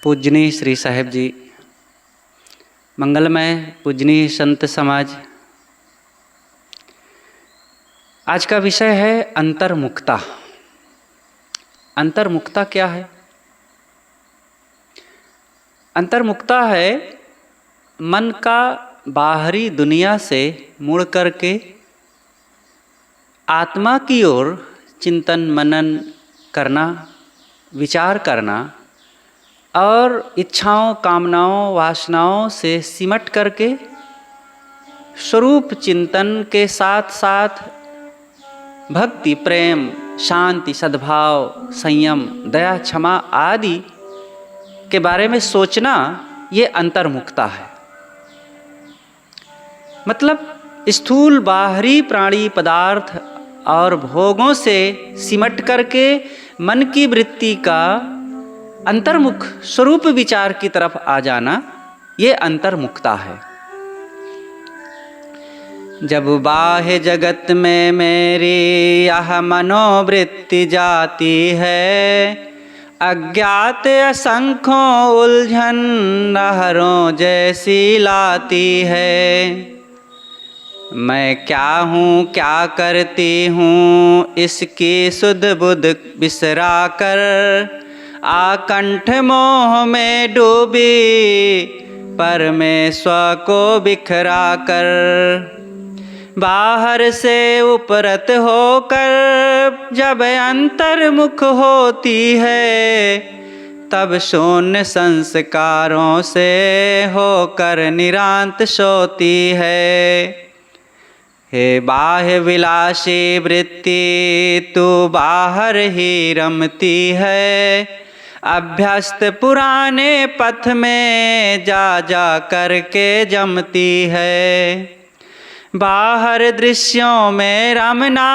पूजनीय श्री साहेब जी, मंगलमय पूजनीय संत समाज। आज का विषय है अंतर्मुखता। अंतर्मुखता क्या है? अंतर्मुखता है मन का बाहरी दुनिया से मुड़ करके आत्मा की ओर चिंतन मनन करना, विचार करना और इच्छाओं, कामनाओं, वासनाओं से सिमट करके स्वरूप चिंतन के साथ साथ भक्ति, प्रेम, शांति, सद्भाव, संयम, दया, क्षमा आदि के बारे में सोचना, ये अंतर्मुखता है। मतलब स्थूल बाहरी प्राणी पदार्थ और भोगों से सिमट करके मन की वृत्ति का अंतर्मुख स्वरूप विचार की तरफ आ जाना, ये अंतर्मुखता है। जब बाह्य जगत में मेरी यह मनोवृत्ति जाती है, अज्ञात असंख्यों उलझन लहरों जैसी लाती है। मैं क्या हूँ, क्या करती हूँ, इसकी सुध बुध बिसरा कर आकंठ मोह में डूबी परमेश्वर को बिखरा कर, बाहर से उपरत होकर जब अंतर्मुख होती है, तब शून्य संस्कारों से होकर निरांत सोती है। हे बाह्य विलासी वृत्ति, तू बाहर ही रमती है, अभ्यस्त पुराने पथ में जा जा करके जमती है। बाहर दृश्यों में रमना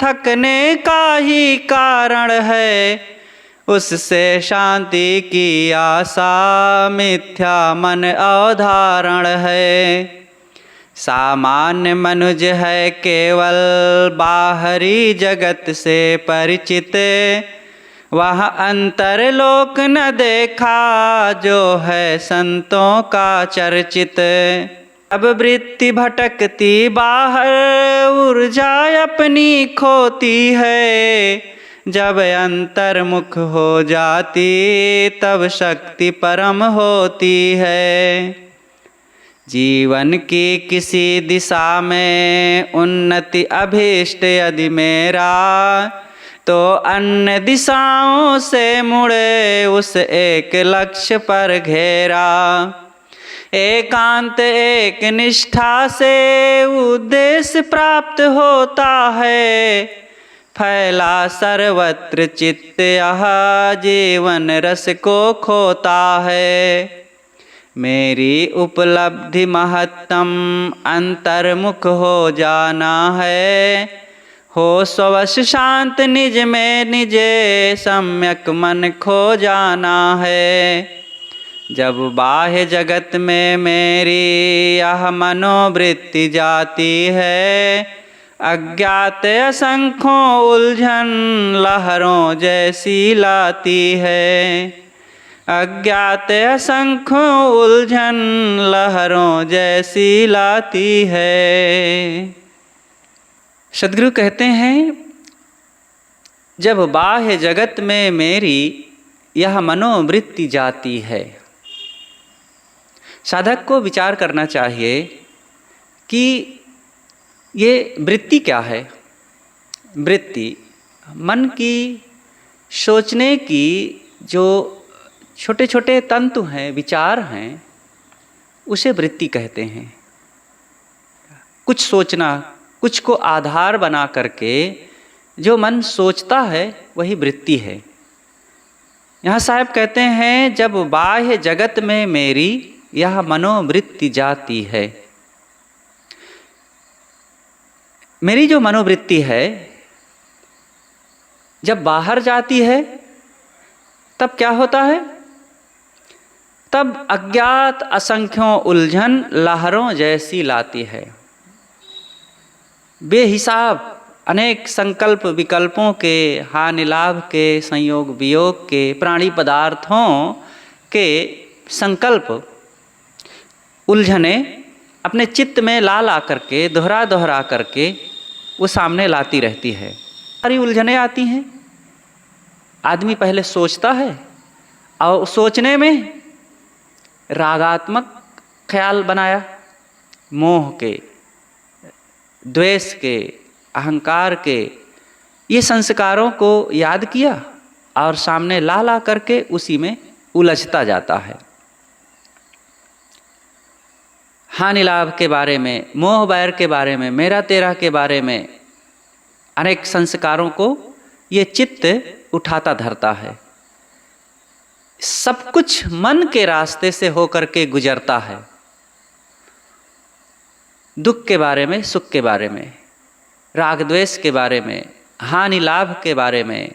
थकने का ही कारण है, उससे शांति की आशा मिथ्या मन अवधारण है। सामान्य मनुज है केवल बाहरी जगत से परिचित, वह अंतरलोक न देखा जो है संतों का चर्चित। अब वृत्ति भटकती बाहर ऊर्जा अपनी खोती है, जब अंतर्मुख हो जाती तब शक्ति परम होती है। जीवन की किसी दिशा में उन्नति अभीष्ट यदि मेरा, तो अन्य दिशाओं से मुड़े उस एक लक्ष्य पर घेरा। एकांत एक निष्ठा से उद्देश्य प्राप्त होता है, फैला सर्वत्र चित्त यह जीवन रस को खोता है। मेरी उपलब्धि महत्तम अंतर्मुख हो जाना है, हो स्वश शांत निज में निजे सम्यक मन खो जाना है। जब बाह्य जगत में मेरी यह मनोवृत्ति जाती है, अज्ञात असंख्यों उलझन लहरों जैसी लाती है। अज्ञात असंख्यों उलझन लहरों जैसी लाती है। सद्गुरु कहते हैं, जब बाह्य जगत में मेरी यह मनोवृत्ति जाती है, साधक को विचार करना चाहिए कि ये वृत्ति क्या है। वृत्ति मन की सोचने की जो छोटे छोटे तंतु हैं, विचार हैं, उसे वृत्ति कहते हैं। कुछ सोचना, कुछ को आधार बना करके जो मन सोचता है वही वृत्ति है। यहाँ साहब कहते हैं, जब बाह्य जगत में मेरी यह मनोवृत्ति जाती है। मेरी जो मनोवृत्ति है जब बाहर जाती है तब क्या होता है? तब अज्ञात असंख्यों उलझन लहरों जैसी लाती है। बेहिसाब अनेक संकल्प विकल्पों के, हानि लाभ के, संयोग वियोग के, प्राणी पदार्थों के संकल्प, उलझने अपने चित्त में ला ला करके, दोहरा दोहरा करके वो सामने लाती रहती है। सारी उलझने आती हैं। आदमी पहले सोचता है और सोचने में रागात्मक ख्याल बनाया, मोह के, द्वेष के, अहंकार के, ये संस्कारों को याद किया और सामने ला ला करके उसी में उलझता जाता है। हानि लाभ के बारे में, मोह बैर के बारे में, मेरा तेरा के बारे में अनेक संस्कारों को ये चित्त उठाता धरता है। सब कुछ मन के रास्ते से होकर के गुजरता है। दुख के बारे में, सुख के बारे में, राग द्वेष के बारे में, हानि लाभ के बारे में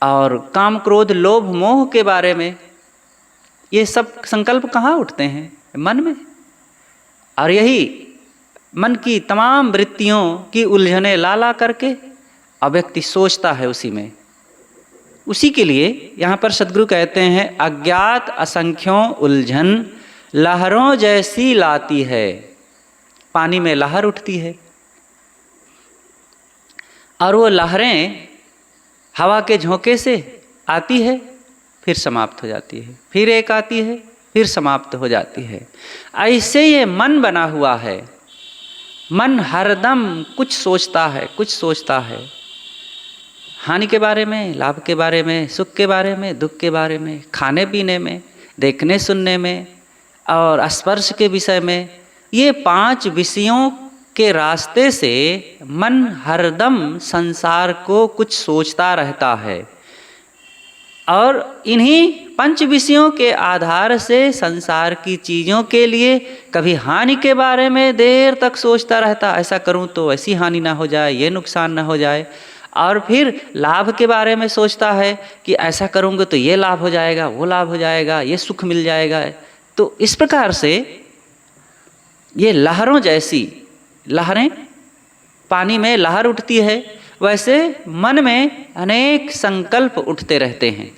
और काम क्रोध लोभ मोह के बारे में, ये सब संकल्प कहाँ उठते हैं? मन में। और यही मन की तमाम वृत्तियों की उलझने ला ला करके और व्यक्ति सोचता है उसी में। उसी के लिए यहाँ पर सद्गुरु कहते हैं, अज्ञात असंख्यों उलझन लहरों जैसी लाती है। पानी में लहर उठती है और वो लहरें हवा के झोंके से आती है, फिर समाप्त हो जाती है, फिर एक आती है, फिर समाप्त हो जाती है। ऐसे ये मन बना हुआ है। मन हरदम कुछ सोचता है, कुछ सोचता है, हानि के बारे में, लाभ के बारे में, सुख के बारे में, दुख के बारे में, खाने पीने में, देखने सुनने में और स्पर्श के विषय में। ये 5 विषयों के रास्ते से मन हरदम संसार को कुछ सोचता रहता है और इन्हीं 5 विषयों के आधार से संसार की चीज़ों के लिए कभी हानि के बारे में देर तक सोचता रहता, ऐसा करूं तो ऐसी हानि ना हो जाए, ये नुकसान ना हो जाए। और फिर लाभ के बारे में सोचता है कि ऐसा करूंगा तो ये लाभ हो जाएगा, वो लाभ हो जाएगा, ये सुख मिल जाएगा। तो इस प्रकार से ये लहरों जैसी, लहरें पानी में लहर उठती है, वैसे मन में अनेक संकल्प उठते रहते हैं।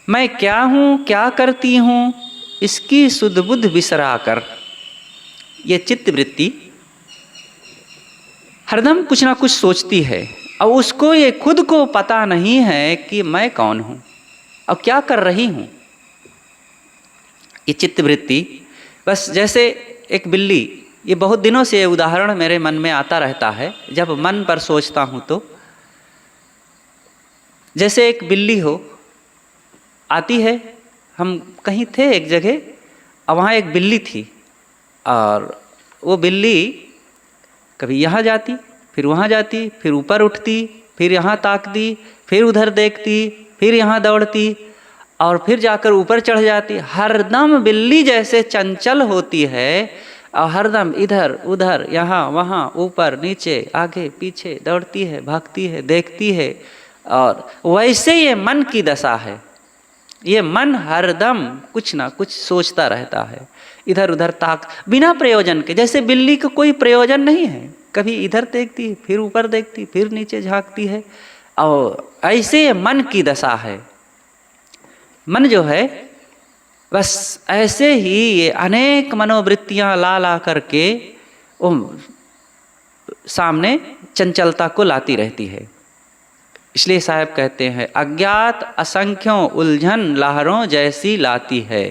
मैं क्या हूँ, क्या करती हूँ, इसकी सुध बुध बिसरा कर, ये चित्त वृत्ति हरदम कुछ ना कुछ सोचती है और उसको ये खुद को पता नहीं है कि मैं कौन हूँ और क्या कर रही हूँ। ये चित्त वृत्ति बस जैसे एक बिल्ली, ये बहुत दिनों से ये उदाहरण मेरे मन में आता रहता है जब मन पर सोचता हूँ तो, जैसे एक बिल्ली हो, आती है, हम कहीं थे एक जगह और वहाँ एक बिल्ली थी और वो बिल्ली कभी यहाँ जाती, फिर वहाँ जाती, फिर ऊपर उठती, फिर यहाँ ताकती, फिर उधर देखती, फिर यहाँ दौड़ती और फिर जाकर ऊपर चढ़ जाती। हरदम बिल्ली जैसे चंचल होती है और हरदम इधर उधर, यहाँ वहाँ, ऊपर नीचे, आगे पीछे दौड़ती है, भागती है, देखती है। और वैसे ये मन की दशा है। ये मन हरदम कुछ ना कुछ सोचता रहता है, इधर उधर ताक, बिना प्रयोजन के। जैसे बिल्ली को कोई प्रयोजन नहीं है, कभी इधर देखती, फिर ऊपर देखती, फिर नीचे झांकती है। और ऐसे मन की दशा है। मन जो है बस ऐसे ही ये अनेक मनोवृत्तियां ला ला करके वो सामने चंचलता को लाती रहती है। इसलिए साहब कहते हैं, अज्ञात असंख्यों उलझन लहरों जैसी लाती है।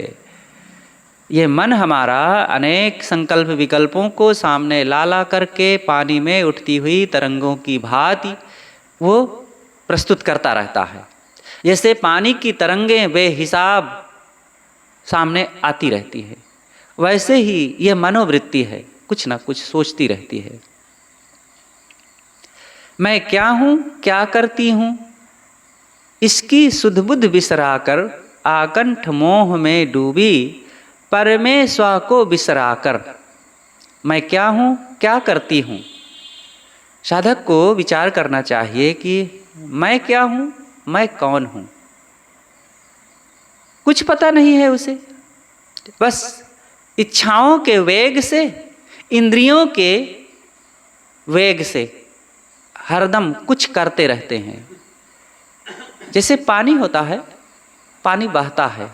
ये मन हमारा अनेक संकल्प विकल्पों को सामने ला ला करके पानी में उठती हुई तरंगों की भांति वो प्रस्तुत करता रहता है। जैसे पानी की तरंगें बेहिसाब सामने आती रहती है, वैसे ही ये मनोवृत्ति है, कुछ ना कुछ सोचती रहती है। मैं क्या हूँ, क्या करती हूँ, इसकी सुध बुध बिसराकर आकंठ मोह में डूबी परमेश्वर को बिसराकर। मैं क्या हूँ, क्या करती हूँ। साधक को विचार करना चाहिए कि मैं क्या हूँ, मैं कौन हूँ। कुछ पता नहीं है उसे, बस इच्छाओं के वेग से, इंद्रियों के वेग से हरदम कुछ करते रहते हैं। जैसे पानी होता है, पानी बहता है,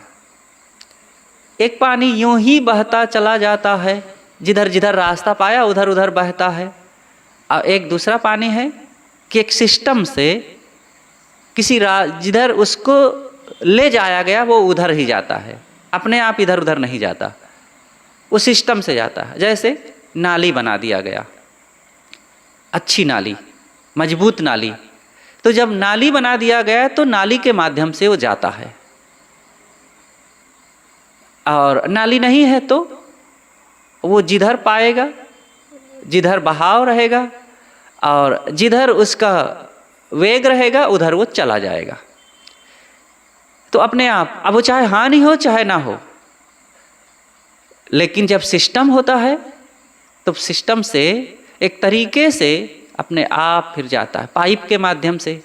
एक पानी यूं ही बहता चला जाता है, जिधर जिधर रास्ता पाया उधर उधर बहता है। और एक दूसरा पानी है कि एक सिस्टम से किसी जिधर उसको ले जाया गया वो उधर ही जाता है, अपने आप इधर उधर नहीं जाता, उस सिस्टम से जाता है। जैसे नाली बना दिया गया, अच्छी नाली, मजबूत नाली, तो जब नाली बना दिया गया तो नाली के माध्यम से वो जाता है। और नाली नहीं है तो वो जिधर पाएगा, जिधर बहाव रहेगा और जिधर उसका वेग रहेगा उधर वो चला जाएगा। तो अपने आप, अब वो चाहे हानि हो चाहे ना हो, लेकिन जब सिस्टम होता है तो सिस्टम से एक तरीके से अपने आप फिर जाता है पाइप के माध्यम से।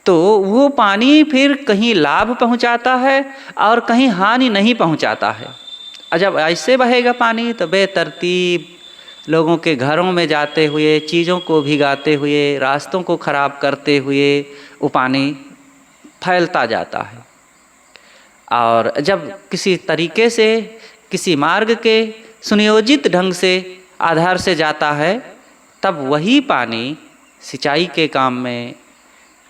तो वो पानी फिर कहीं लाभ पहुंचाता है और कहीं हानि नहीं पहुंचाता है। और जब ऐसे बहेगा पानी तो बेतरतीब लोगों के घरों में जाते हुए, चीज़ों को भिगाते हुए, रास्तों को खराब करते हुए वो पानी फैलता जाता है। और जब किसी तरीके से, किसी मार्ग के सुनियोजित ढंग से आधार से जाता है, तब वही पानी सिंचाई के काम में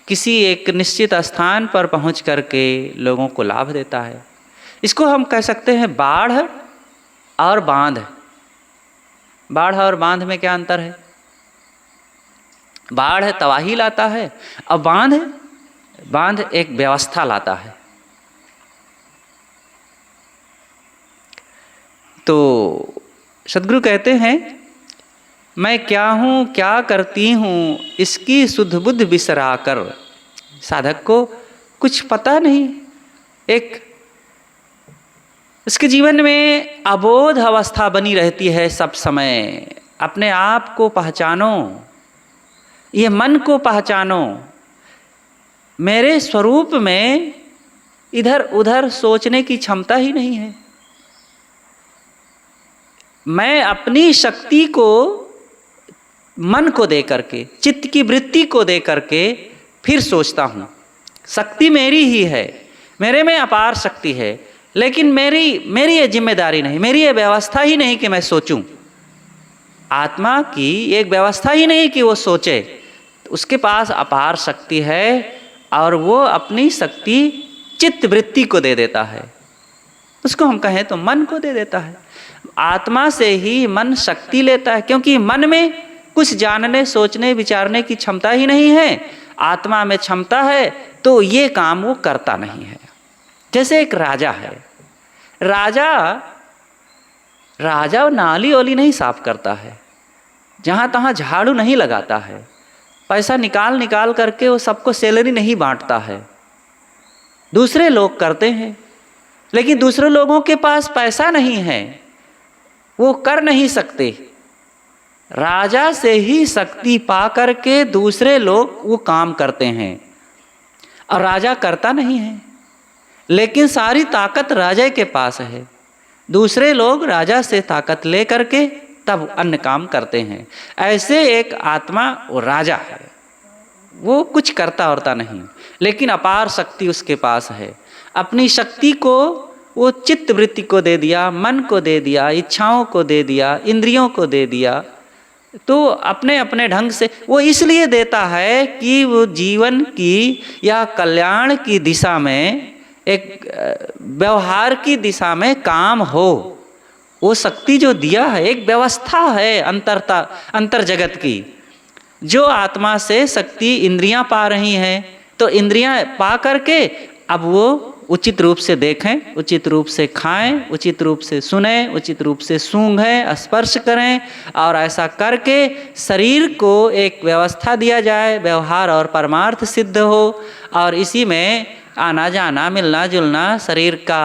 किसी एक निश्चित स्थान पर पहुंच करके लोगों को लाभ देता है। इसको हम कह सकते हैं बाढ़ और बांध। बाढ़ और बांध में क्या अंतर है? बाढ़ तबाही लाता है और बांध एक व्यवस्था लाता है। तो सद्गुरु कहते हैं, मैं क्या हूँ क्या करती हूँ इसकी सुध बुद्ध बिसरा कर। साधक को कुछ पता नहीं, एक उसके जीवन में अबोध अवस्था बनी रहती है सब समय। अपने आप को पहचानो, ये मन को पहचानो। मेरे स्वरूप में इधर उधर सोचने की क्षमता ही नहीं है। मैं अपनी शक्ति को मन को दे करके, चित्त की वृत्ति को दे करके फिर सोचता हूँ। शक्ति मेरी ही है, मेरे में अपार शक्ति है, लेकिन मेरी ये जिम्मेदारी नहीं, मेरी ये व्यवस्था ही नहीं कि मैं सोचूं। आत्मा की एक व्यवस्था ही नहीं कि वो सोचे। उसके पास अपार शक्ति है और वो अपनी शक्ति चित्त वृत्ति को दे देता है। उसको हम कहें तो मन को दे देता है। आत्मा से ही मन शक्ति लेता है, क्योंकि मन में कुछ जानने, सोचने, विचारने की क्षमता ही नहीं है। आत्मा में क्षमता है तो ये काम वो करता नहीं है। जैसे एक राजा है, राजा नाली वाली नहीं साफ करता है, जहाँ तहाँ झाड़ू नहीं लगाता है, पैसा निकाल करके वो सबको सैलरी नहीं बांटता है। दूसरे लोग करते हैं, लेकिन दूसरे लोगों के पास पैसा नहीं है, वो कर नहीं सकते। राजा से ही शक्ति पा करके दूसरे लोग वो काम करते हैं और राजा करता नहीं है, लेकिन सारी ताकत राजा के पास है। दूसरे लोग राजा से ताकत ले करके तब अन्य काम करते हैं। ऐसे एक आत्मा वो राजा है, वो कुछ करता औरता नहीं, लेकिन अपार शक्ति उसके पास है। अपनी शक्ति को वो चित्त वृत्ति को दे दिया, मन को दे दिया, इच्छाओं को दे दिया, इंद्रियों को दे दिया। तो अपने अपने ढंग से वो इसलिए देता है कि वो जीवन की या कल्याण की दिशा में, एक व्यवहार की दिशा में काम हो। वो शक्ति जो दिया है एक व्यवस्था है अंतर जगत की। जो आत्मा से शक्ति इंद्रियां पा रही हैं, तो इंद्रियां पा करके अब वो उचित रूप से देखें, उचित रूप से खाएं, उचित रूप से सुने, उचित रूप से सूंघें, स्पर्श करें, और ऐसा करके शरीर को एक व्यवस्था दिया जाए, व्यवहार और परमार्थ सिद्ध हो। और इसी में आना जाना, मिलना जुलना, शरीर का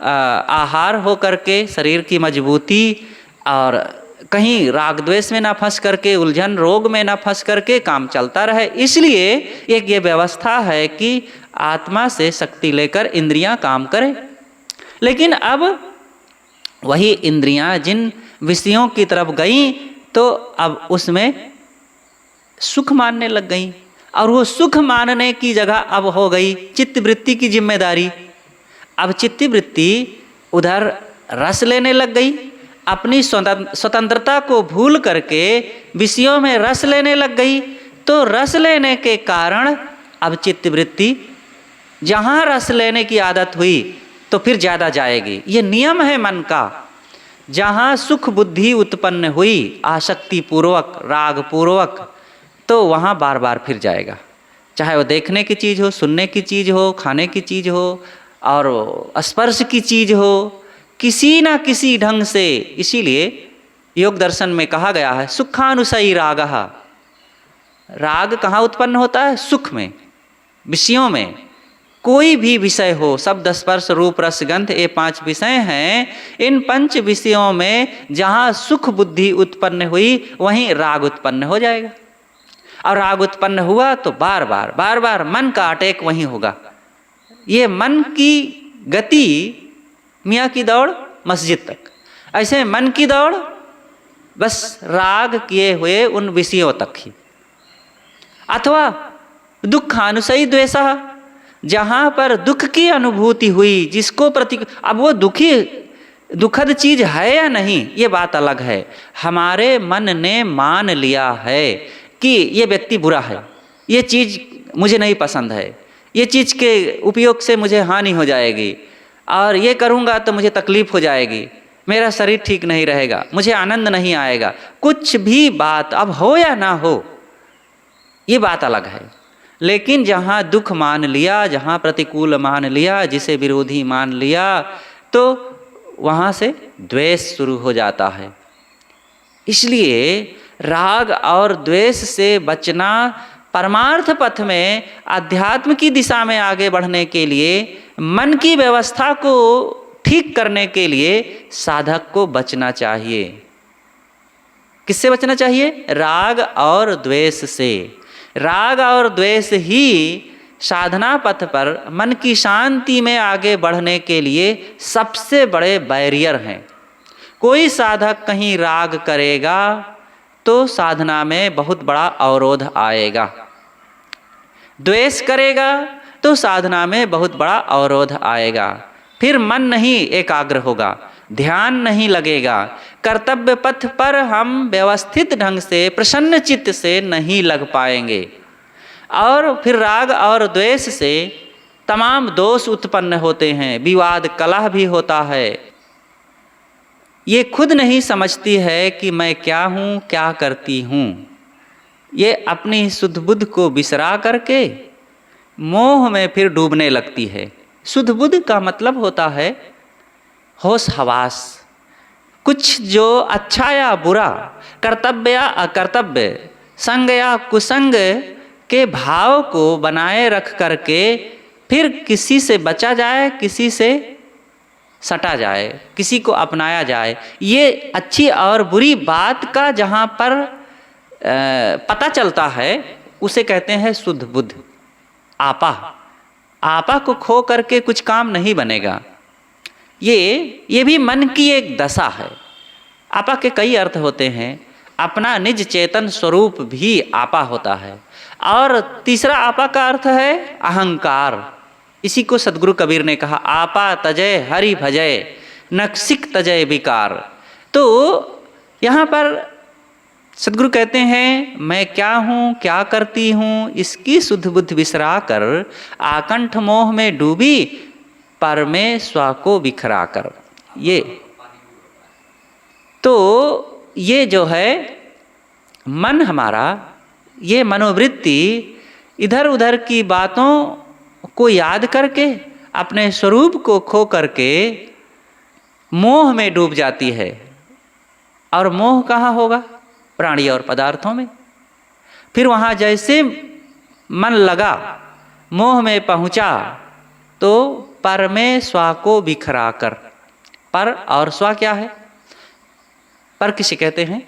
आहार हो करके शरीर की मजबूती, और कहीं राग द्वेष में ना फंस करके, उलझन रोग में ना फंस करके काम चलता रहे। इसलिए एक ये व्यवस्था है कि आत्मा से शक्ति लेकर इंद्रियां काम करें। लेकिन अब वही इंद्रियां जिन विषयों की तरफ गईं, तो अब उसमें सुख मानने लग गईं और वो सुख मानने की जगह अब हो गई चित्त वृत्ति की जिम्मेदारी। अब चित्त वृत्ति उधर रस लेने लग गई, अपनी स्वतंत्रता को भूल करके विषयों में रस लेने लग गई। तो रस लेने के कारण अब चित्त वृत्ति जहाँ रस लेने की आदत हुई तो फिर ज़्यादा जाएगी। ये नियम है मन का। जहाँ सुख बुद्धि उत्पन्न हुई आसक्ति पूर्वक राग पूर्वक, तो वहाँ बार बार फिर जाएगा। चाहे वो देखने की चीज़ हो, सुनने की चीज़ हो, खाने की चीज़ हो और स्पर्श की चीज़ हो, किसी ना किसी ढंग से। इसीलिए योग दर्शन में कहा गया है सुखानुसयी रागः। राग कहाँ उत्पन्न होता है? सुख में, विषयों में। कोई भी विषय हो, शब्द स्पर्श रूप रस गंध, ये 5 विषय हैं। इन 5 विषयों में जहाँ सुख बुद्धि उत्पन्न हुई वहीं राग उत्पन्न हो जाएगा। और राग उत्पन्न हुआ तो बार बार मन का अटैक वहीं होगा। ये मन की गति मियाँ की दौड़ मस्जिद तक, ऐसे मन की दौड़ बस राग किए हुए उन विषयों तक ही। अथवा दुखानुसयी द्वेषः, जहाँ पर दुख की अनुभूति हुई, जिसको प्रति, अब वो दुखद चीज है या नहीं ये बात अलग है। हमारे मन ने मान लिया है कि ये व्यक्ति बुरा है, ये चीज़ मुझे नहीं पसंद है, ये चीज़ के उपयोग से मुझे हानि हो जाएगी और ये करूँगा तो मुझे तकलीफ हो जाएगी, मेरा शरीर ठीक नहीं रहेगा, मुझे आनंद नहीं आएगा। कुछ भी बात अब हो या ना हो ये बात अलग है। लेकिन जहाँ दुख मान लिया, जहाँ प्रतिकूल मान लिया, जिसे विरोधी मान लिया, तो वहाँ से द्वेष शुरू हो जाता है। इसलिए राग और द्वेष से बचना परमार्थ पथ में अध्यात्म की दिशा में आगे बढ़ने के लिए, मन की व्यवस्था को ठीक करने के लिए साधक को बचना चाहिए। किससे बचना चाहिए? राग और द्वेष से। राग और द्वेष ही साधना पथ पर मन की शांति में आगे बढ़ने के लिए सबसे बड़े बैरियर हैं। कोई साधक कहीं राग करेगा तो साधना में बहुत बड़ा अवरोध आएगा, द्वेष करेगा तो साधना में बहुत बड़ा अवरोध आएगा। फिर मन नहीं एकाग्र होगा, ध्यान नहीं लगेगा, कर्तव्य पथ पर हम व्यवस्थित ढंग से प्रसन्न चित्त से नहीं लग पाएंगे। और फिर राग और द्वेष से तमाम दोष उत्पन्न होते हैं, विवाद कलह भी होता है। ये खुद नहीं समझती है कि मैं क्या हूँ, क्या करती हूँ। ये अपनी शुद्ध बुद्ध को बिसरा करके मोह में फिर डूबने लगती है। शुद्ध बुद्ध का मतलब होता है होश हवास। कुछ जो अच्छा या बुरा, कर्तव्य या अकर्तव्य, संग या कुसंग के भाव को बनाए रख करके फिर किसी से बचा जाए, किसी से सटा जाए, किसी को अपनाया जाए। ये अच्छी और बुरी बात का जहाँ पर पता चलता है उसे कहते हैं शुद्ध बुद्ध। आपा को खो करके कुछ काम नहीं बनेगा। ये भी मन की एक दशा है। आपा के कई अर्थ होते हैं। अपना निज चेतन स्वरूप भी आपा होता है। और तीसरा आपा का अर्थ है अहंकार। इसी को सदगुरु कबीर ने कहा, आपा तजय हरि भजय नक्सिक तजय विकार। तो यहाँ पर सदगुरु कहते हैं मैं क्या हूँ, क्या करती हूँ, इसकी शुद्ध बुद्ध बिसरा कर आकंठ मोह में डूबी पर में स्व को बिखरा कर। ये जो है मन हमारा, ये मनोवृत्ति इधर उधर की बातों को याद करके अपने स्वरूप को खो करके मोह में डूब जाती है। और मोह कहाँ होगा? प्राणी और पदार्थों में। फिर वहाँ जैसे मन लगा, मोह में पहुँचा, तो पर में स्व को बिखरा कर। पर और स्व क्या है? पर किसे कहते हैं?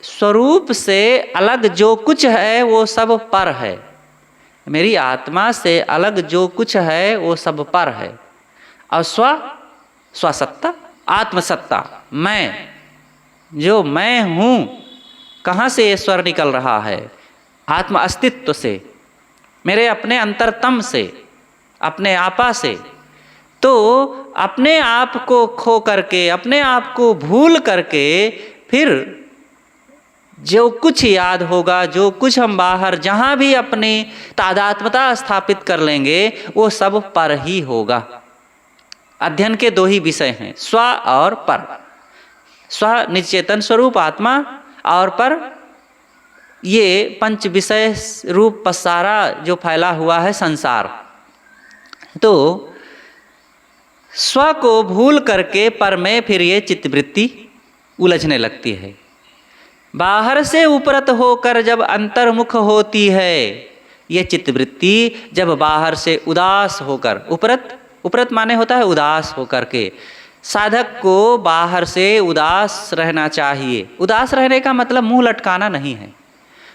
स्वरूप से अलग जो कुछ है वो सब पर है। मेरी आत्मा से अलग जो कुछ है वो सब पर है। और स्वसत्ता, आत्मसत्ता, मैं, जो मैं हूँ, कहाँ से ये स्वर निकल रहा है? आत्म अस्तित्व से, मेरे अपने अंतरतम से, अपने आपा से। तो अपने आप को खो करके, अपने आप को भूल करके फिर जो कुछ याद होगा, जो कुछ हम बाहर जहाँ भी अपनी तादात्म्यता स्थापित कर लेंगे, वो सब पर ही होगा। अध्ययन के दो ही विषय हैं, स्व और पर। स्व निज चेतन स्वरूप आत्मा, और पर ये पंच विषय रूप पसारा जो फैला हुआ है संसार। तो स्व को भूल करके पर में फिर ये चित्तवृत्ति उलझने लगती है। बाहर से उपरत होकर जब अंतर्मुख होती है ये चित्तवृत्ति, जब बाहर से उदास होकर, उपरत माने होता है उदास होकर के, साधक को बाहर से उदास रहना चाहिए। उदास रहने का मतलब मुंह लटकाना नहीं है।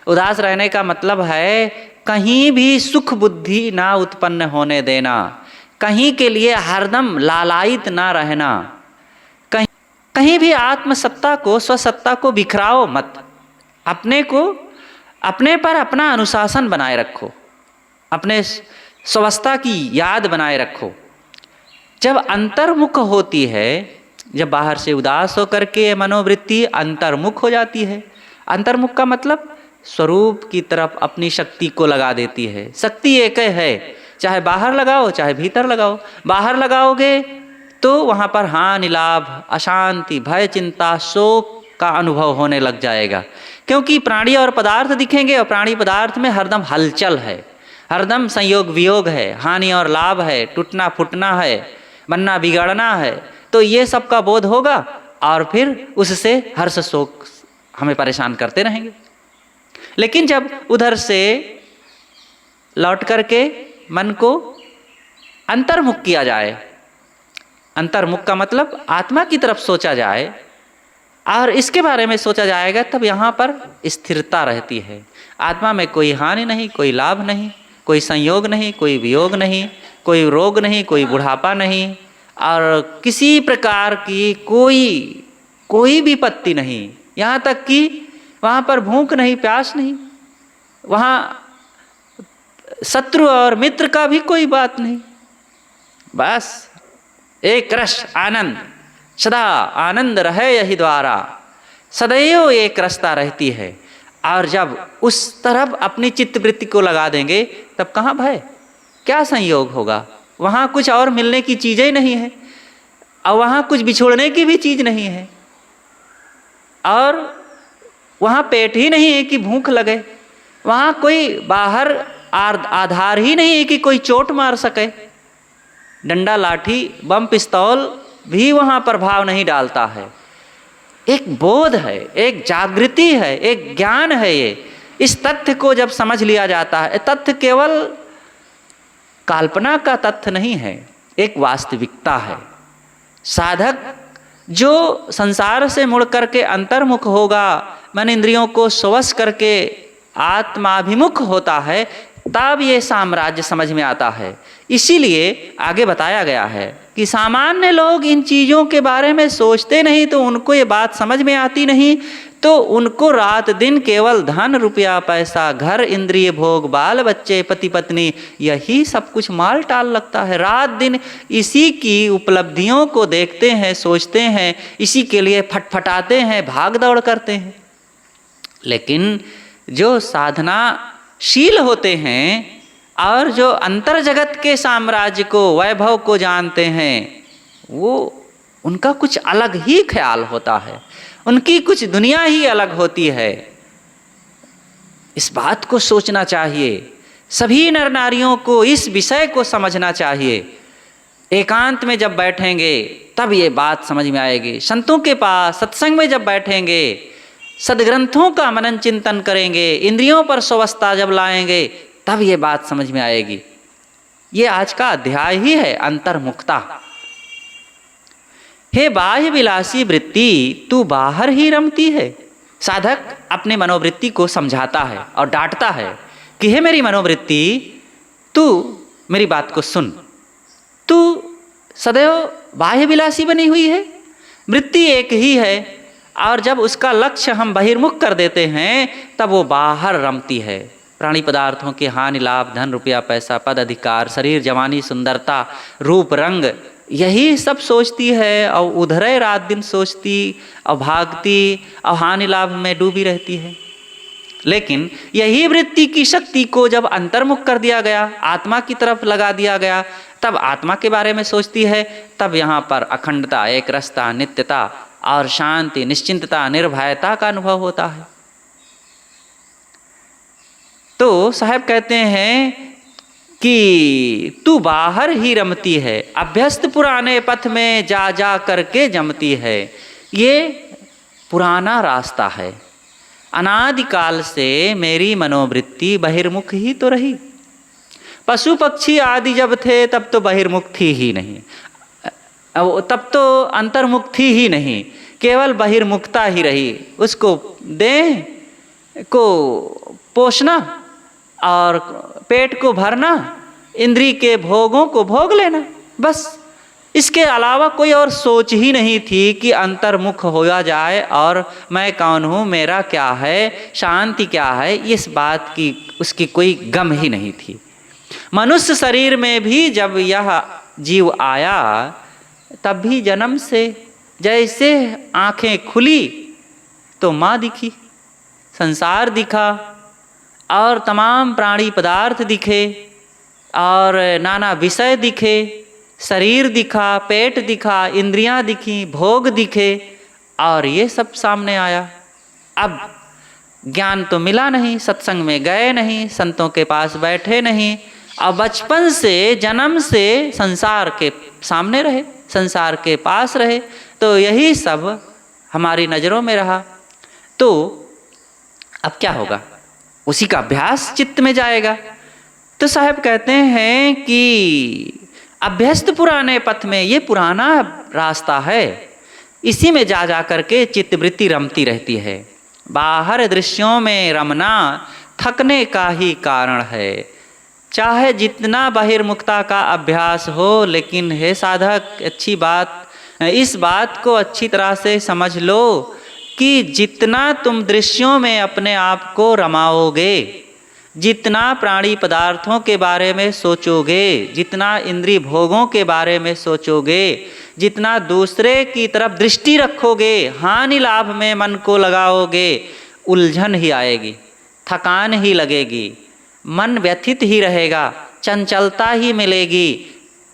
उदास रहने का मतलब है कहीं भी सुख बुद्धि ना उत्पन्न होने देना, कहीं के लिए हरदम लालायित ना रहना, कहीं भी आत्मसत्ता को, स्वसत्ता को बिखराओ मत। अपने पर अपना अनुशासन बनाए रखो, अपने स्वावस्था की याद बनाए रखो। जब अंतर्मुख होती है, जब बाहर से उदास होकर के मनोवृत्ति अंतर्मुख हो जाती है, अंतर्मुख का मतलब स्वरूप की तरफ अपनी शक्ति को लगा देती है। शक्ति एक है, चाहे बाहर लगाओ चाहे भीतर लगाओ। बाहर लगाओगे तो वहाँ पर हानि लाभ, अशांति, भय, चिंता, शोक का अनुभव होने लग जाएगा। क्योंकि प्राणी और पदार्थ दिखेंगे और प्राणी पदार्थ में हरदम हलचल है, हरदम संयोग वियोग है, हानि और लाभ है, टूटना फूटना है, बनना बिगड़ना है। तो ये सब का बोध होगा और फिर उससे हर्ष शोक हमें परेशान करते रहेंगे। लेकिन जब उधर से लौट करके मन को अंतर्मुख किया जाए, अंतर्मुख का मतलब आत्मा की तरफ सोचा जाए और इसके बारे में सोचा जाएगा, तब यहाँ पर स्थिरता रहती है। आत्मा में कोई हानि नहीं, कोई लाभ नहीं, कोई संयोग नहीं, कोई वियोग नहीं, कोई रोग नहीं, कोई बुढ़ापा नहीं, और किसी प्रकार की कोई विपत्ति नहीं। यहाँ तक कि वहाँ पर भूख नहीं, प्यास नहीं, वहाँ शत्रु और मित्र का भी कोई बात नहीं। बस एक रस आनंद, सदा आनंद रहे यही द्वारा, सदैव एक रसता रहती है। और जब उस तरफ अपनी चित्तवृत्ति को लगा देंगे तब कहाँ भय, क्या संयोग होगा। वहाँ कुछ और मिलने की चीज़ें नहीं है और वहाँ कुछ बिछोड़ने की भी चीज़ नहीं है, और वहाँ पेट ही नहीं है कि भूख लगे, वहाँ कोई बाहर आधार ही नहीं है कि कोई चोट मार सके। डंडा लाठी बम पिस्तौल भी वहाँ प्रभाव नहीं डालता है। एक बोध है, एक जागृति है, एक ज्ञान है। ये इस तथ्य को जब समझ लिया जाता है, तथ्य केवल कल्पना का तथ्य नहीं है, एक वास्तविकता है। साधक जो संसार से मुड़ करके अंतर्मुख होगा, मन इंद्रियों को स्वश करके आत्माभिमुख होता है, तब ये साम्राज्य समझ में आता है। इसीलिए आगे बताया गया है कि सामान्य लोग इन चीज़ों के बारे में सोचते नहीं, तो उनको ये बात समझ में आती नहीं, तो उनको रात दिन केवल धन रुपया पैसा, घर, इंद्रिय भोग, बाल बच्चे, पति पत्नी, यही सब कुछ माल टाल लगता है। रात दिन इसी की उपलब्धियों को देखते हैं, सोचते हैं, इसी के लिए फटफटाते हैं, भाग दौड़ करते हैं। लेकिन जो साधनाशील होते हैं और जो अंतर जगत के साम्राज्य को, वैभव को जानते हैं, वो उनका कुछ अलग ही ख्याल होता है, उनकी कुछ दुनिया ही अलग होती है। इस बात को सोचना चाहिए, सभी नर नारियों को इस विषय को समझना चाहिए। एकांत में जब बैठेंगे तब ये बात समझ में आएगी। संतों के पास सत्संग में जब बैठेंगे, सदग्रंथों का मनन चिंतन करेंगे, इंद्रियों पर स्ववस्था जब लाएंगे, तब ये बात समझ में आएगी। ये आज का अध्याय ही है, अंतर्मुखता। हे बाह्य विलासी वृत्ति, तू बाहर ही रमती है। साधक अपने मनोवृत्ति को समझाता है और डांटता है कि हे मेरी मनोवृत्ति, तू मेरी बात को सुन। तू सदैव बाह्य विलासी बनी हुई है। वृत्ति एक ही है, और जब उसका लक्ष्य हम बहिर्मुख कर देते हैं तब वो बाहर रमती है। प्राणी पदार्थों के हानि लाभ, धन रुपया पैसा, पद अधिकार, शरीर जवानी सुंदरता, रूप रंग, यही सब सोचती है और उधरे रात दिन सोचती और भागती और हानि लाभ में डूबी रहती है। लेकिन यही वृत्ति की शक्ति को जब अंतर्मुख कर दिया गया, आत्मा की तरफ लगा दिया गया, तब आत्मा के बारे में सोचती है। तब यहाँ पर अखंडता, एक रसता, नित्यता और शांति, निश्चिंतता, निर्भयता का अनुभव होता है। तो साहब कहते हैं कि तू बाहर ही रमती है, अभ्यस्त पुराने पथ में जा जा करके जमती है। ये पुराना रास्ता है, अनादिकाल से मेरी मनोवृत्ति बहिर्मुख ही तो रही। पशु पक्षी आदि जब थे तब तो बहिर्मुख थी ही नहीं, तब तो अंतर्मुख थी ही नहीं, केवल बहिर्मुखता ही रही। उसको देह को पोषना और पेट को भरना, इंद्री के भोगों को भोग लेना, बस। इसके अलावा कोई और सोच ही नहीं थी कि अंतर्मुख होया जाए और मैं कौन हूँ, मेरा क्या है, शांति क्या है, इस बात की उसकी कोई गम ही नहीं थी। मनुष्य शरीर में भी जब यह जीव आया तब भी जन्म से जैसे आंखें खुली तो माँ दिखी, संसार दिखा और तमाम प्राणी पदार्थ दिखे और नाना विषय दिखे, शरीर दिखा, पेट दिखा, इंद्रियां दिखी, भोग दिखे और ये सब सामने आया। अब ज्ञान तो मिला नहीं, सत्संग में गए नहीं, संतों के पास बैठे नहीं और बचपन से जन्म से संसार के सामने रहे, संसार के पास रहे, तो यही सब हमारी नज़रों में रहा। तो अब क्या होगा, उसी का अभ्यास चित्त में जाएगा। तो साहब कहते हैं कि अभ्यस्त पुराने पथ में, ये पुराना रास्ता है, इसी में जा जा करके चित्तवृत्ति रमती रहती है। बाहर दृश्यों में रमना थकने का ही कारण है। चाहे जितना बहिर्मुखता का अभ्यास हो, लेकिन हे साधक, अच्छी बात, इस बात को अच्छी तरह से समझ लो कि जितना तुम दृश्यों में अपने आप को रमाओगे, जितना प्राणी पदार्थों के बारे में सोचोगे, जितना इंद्रिय भोगों के बारे में सोचोगे, जितना दूसरे की तरफ दृष्टि रखोगे, हानि लाभ में मन को लगाओगे, उलझन ही आएगी, थकान ही लगेगी, मन व्यथित ही रहेगा, चंचलता ही मिलेगी,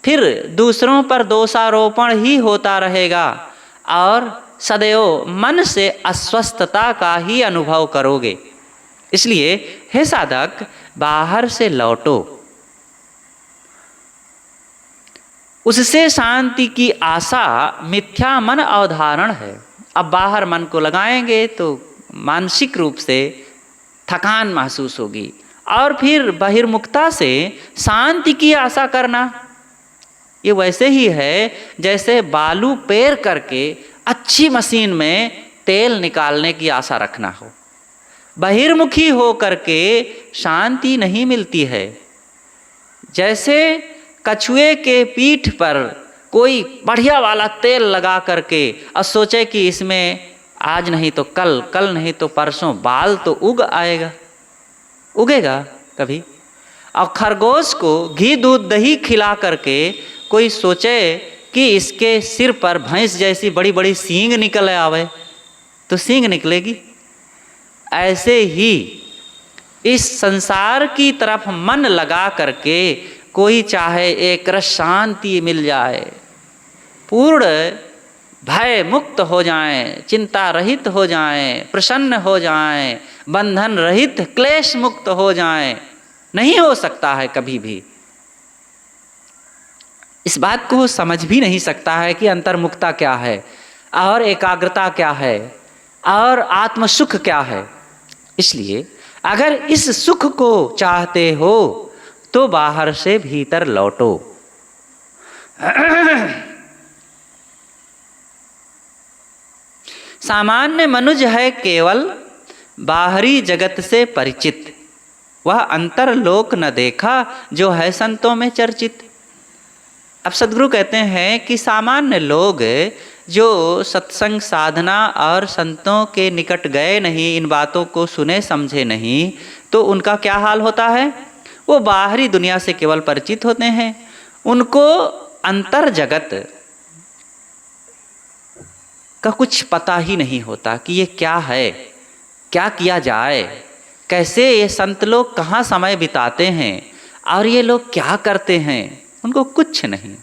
फिर दूसरों पर दोषारोपण ही होता रहेगा और सदैव मन से अस्वस्थता का ही अनुभव करोगे। इसलिए हे साधक, बाहर से लौटो, उससे शांति की आशा मिथ्या मन अवधारण है। अब बाहर मन को लगाएंगे तो मानसिक रूप से थकान महसूस होगी और फिर बहिर्मुखता से शांति की आशा करना, ये वैसे ही है जैसे बालू पेर करके अच्छी मशीन में तेल निकालने की आशा रखना हो। बहिर्मुखी हो करके शांति नहीं मिलती है। जैसे कछुए के पीठ पर कोई बढ़िया वाला तेल लगा करके और सोचे कि इसमें आज नहीं तो कल, कल नहीं तो परसों बाल तो उग आएगा, उगेगा कभी। और खरगोश को घी दूध दही खिला करके कोई सोचे कि इसके सिर पर भैंस जैसी बड़ी बड़ी सींग निकल आवे तो सींग निकलेगी। ऐसे ही इस संसार की तरफ मन लगा करके कोई चाहे एक रस शांति मिल जाए, पूर्ण भय मुक्त हो जाएं, चिंता रहित हो जाएं, प्रसन्न हो जाएं, बंधन रहित क्लेश मुक्त हो जाएं, नहीं हो सकता है कभी भी। इस बात को समझ भी नहीं सकता है कि अंतर्मुखता क्या है और एकाग्रता क्या है और आत्म सुख क्या है। इसलिए अगर इस सुख को चाहते हो तो बाहर से भीतर लौटो। सामान्य मनुज है केवल बाहरी जगत से परिचित, वह अंतरलोक न देखा जो है संतों में चर्चित। अब सद्गुरु कहते हैं कि सामान्य लोग जो सत्संग साधना और संतों के निकट गए नहीं, इन बातों को सुने समझे नहीं, तो उनका क्या हाल होता है? वो बाहरी दुनिया से केवल परिचित होते हैं, उनको अंतर जगत का कुछ पता ही नहीं होता कि ये क्या है, क्या किया जाए, कैसे ये संत लोग कहाँ समय बिताते हैं और ये लोग क्या करते हैं, उनको कुछ नहीं।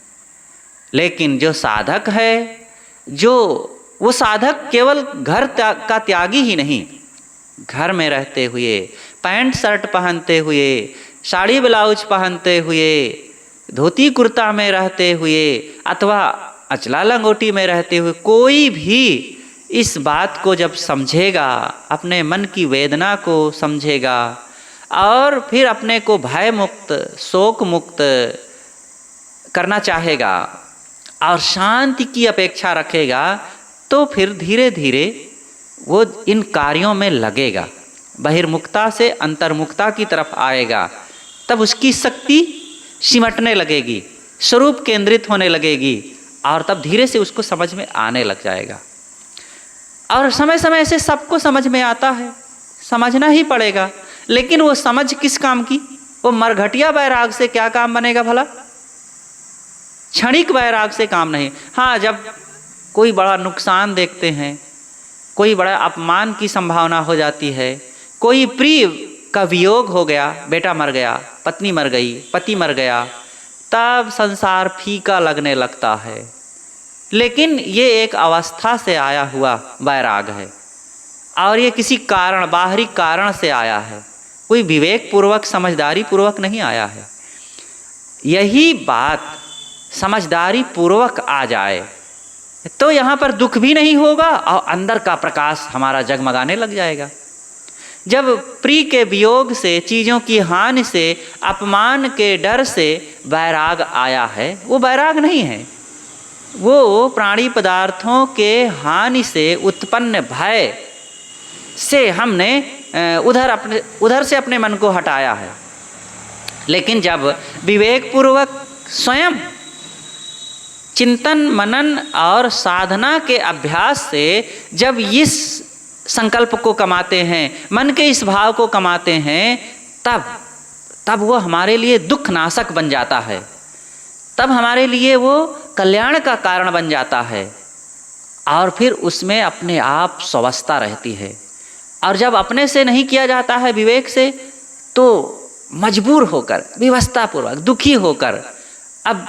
लेकिन जो साधक है, जो वो साधक केवल घर का त्यागी ही नहीं, घर में रहते हुए, पैंट शर्ट पहनते हुए, साड़ी ब्लाउज पहनते हुए, धोती कुर्ता में रहते हुए अथवा अचला लंगोटी में रहते हुए, कोई भी इस बात को जब समझेगा, अपने मन की वेदना को समझेगा और फिर अपने को भय मुक्त, शोक मुक्त करना चाहेगा और शांति की अपेक्षा रखेगा, तो फिर धीरे धीरे वो इन कार्यों में लगेगा, बहिर्मुखता से अंतर्मुखता की तरफ आएगा। तब उसकी शक्ति सिमटने लगेगी, स्वरूप केंद्रित होने लगेगी और तब धीरे से उसको समझ में आने लग जाएगा। और समय समय से सबको समझ में आता है, समझना ही पड़ेगा। लेकिन वो समझ किस काम की? वो मरघटिया वैराग से क्या काम बनेगा भला? क्षणिक वैराग से काम नहीं। हाँ, जब कोई बड़ा नुकसान देखते हैं, कोई बड़ा अपमान की संभावना हो जाती है, कोई प्रिय का वियोग हो गया, बेटा मर गया, पत्नी मर गई, पति मर गया, तब संसार फीका लगने लगता है। लेकिन ये एक अवस्था से आया हुआ वैराग है और ये किसी कारण, बाहरी कारण से आया है, कोई विवेक पूर्वक, समझदारी पूर्वक नहीं आया है। यही बात समझदारी पूर्वक आ जाए तो यहाँ पर दुख भी नहीं होगा और अंदर का प्रकाश हमारा जगमगाने लग जाएगा। जब प्रिय के वियोग से, चीज़ों की हानि से, अपमान के डर से वैराग आया है, वो वैराग नहीं है, वो प्राणी पदार्थों के हानि से उत्पन्न भय से हमने उधर से अपने मन को हटाया है। लेकिन जब विवेक पूर्वक स्वयं चिंतन मनन और साधना के अभ्यास से जब इस संकल्प को कमाते हैं, मन के इस भाव को कमाते हैं, तब वो हमारे लिए दुख नाशक बन जाता है, तब हमारे लिए वो कल्याण का कारण बन जाता है और फिर उसमें अपने आप स्वस्थता रहती है। और जब अपने से नहीं किया जाता है विवेक से, तो मजबूर होकर, विवशतापूर्वक, दुखी होकर, अब